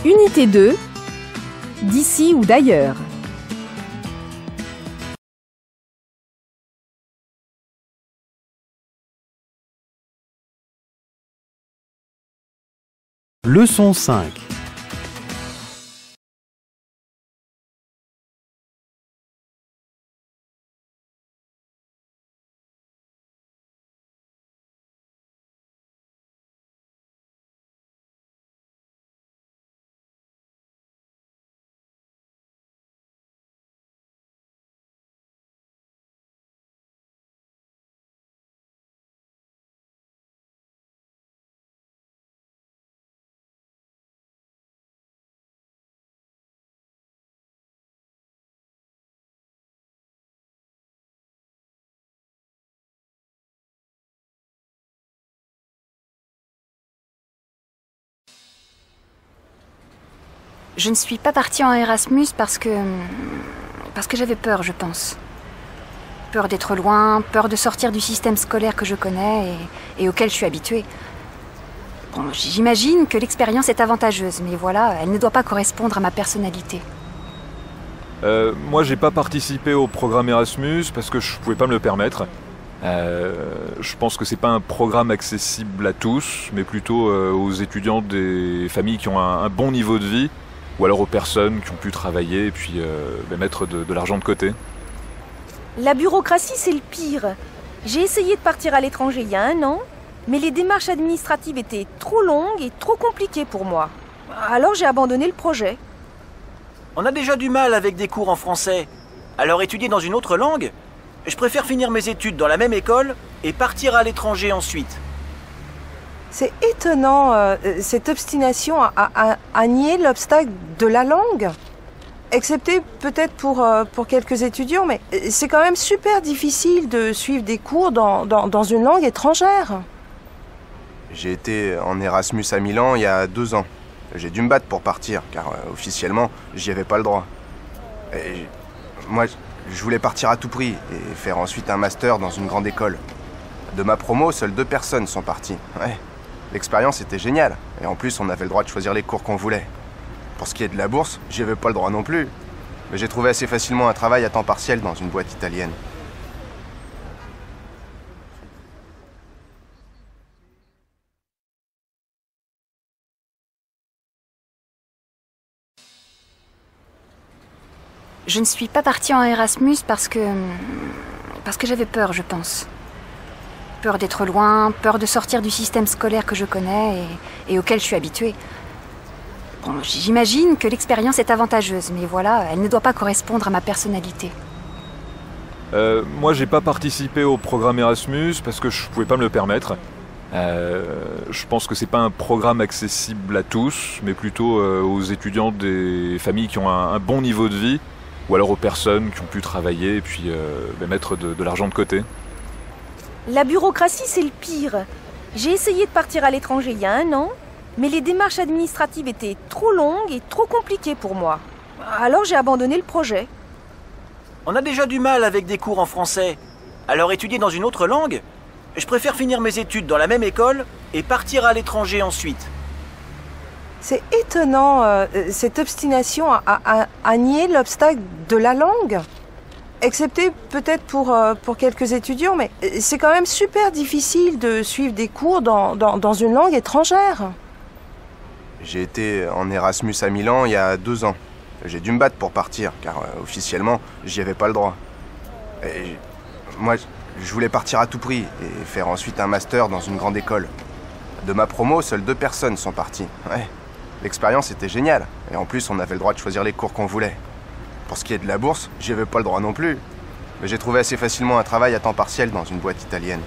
Unité 2, d'ici ou d'ailleurs. Leçon 5. Je ne suis pas partie en Erasmus parce que j'avais peur, je pense. Peur d'être loin, peur de sortir du système scolaire que je connais et auquel je suis habituée. Bon, j'imagine que l'expérience est avantageuse, mais voilà, elle ne doit pas correspondre à ma personnalité. Moi, j'ai pas participé au programme Erasmus parce que je pouvais pas me le permettre. Je pense que c'est pas un programme accessible à tous, mais plutôt aux étudiants des familles qui ont un bon niveau de vie, ou alors aux personnes qui ont pu travailler et puis mettre de l'argent de côté. La bureaucratie, c'est le pire. J'ai essayé de partir à l'étranger il y a 1 an, mais les démarches administratives étaient trop longues et trop compliquées pour moi. Alors j'ai abandonné le projet. On a déjà du mal avec des cours en français. Alors étudier dans une autre langue? Je préfère finir mes études dans la même école et partir à l'étranger ensuite. C'est étonnant, cette obstination à nier l'obstacle de la langue. Excepté peut-être pour quelques étudiants, mais c'est quand même super difficile de suivre des cours dans une langue étrangère. J'ai été en Erasmus à Milan il y a 2 ans. J'ai dû me battre pour partir, car officiellement, j'y avais pas le droit. Moi, je voulais partir à tout prix et faire ensuite un master dans une grande école. De ma promo, seules 2 personnes sont parties. Ouais. L'expérience était géniale, et en plus, on avait le droit de choisir les cours qu'on voulait. Pour ce qui est de la bourse, j'y avais pas le droit non plus. Mais j'ai trouvé assez facilement un travail à temps partiel dans une boîte italienne. Je ne suis pas partie en Erasmus parce que j'avais peur, je pense. Peur d'être loin, peur de sortir du système scolaire que je connais et auquel je suis habituée. Bon, j'imagine que l'expérience est avantageuse, mais voilà, elle ne doit pas correspondre à ma personnalité. Moi, j'ai pas participé au programme Erasmus parce que je pouvais pas me le permettre. Je pense que c'est pas un programme accessible à tous, mais plutôt aux étudiants des familles qui ont un bon niveau de vie, ou alors aux personnes qui ont pu travailler et puis mettre de l'argent de côté. La bureaucratie, c'est le pire. J'ai essayé de partir à l'étranger il y a 1 an, mais les démarches administratives étaient trop longues et trop compliquées pour moi. Alors j'ai abandonné le projet. On a déjà du mal avec des cours en français. Alors étudier dans une autre langue? Je préfère finir mes études dans la même école et partir à l'étranger ensuite. C'est étonnant, cette obstination à nier l'obstacle de la langue. Excepté peut-être pour quelques étudiants, mais c'est quand même super difficile de suivre des cours dans une langue étrangère. J'ai été en Erasmus à Milan il y a 2 ans. J'ai dû me battre pour partir, car officiellement, j'y avais pas le droit. Moi, je voulais partir à tout prix et faire ensuite un master dans une grande école. De ma promo, seules 2 personnes sont parties. Ouais. L'expérience était géniale, et en plus, on avait le droit de choisir les cours qu'on voulait. Pour ce qui est de la bourse, j'y avais pas le droit non plus. Mais j'ai trouvé assez facilement un travail à temps partiel dans une boîte italienne.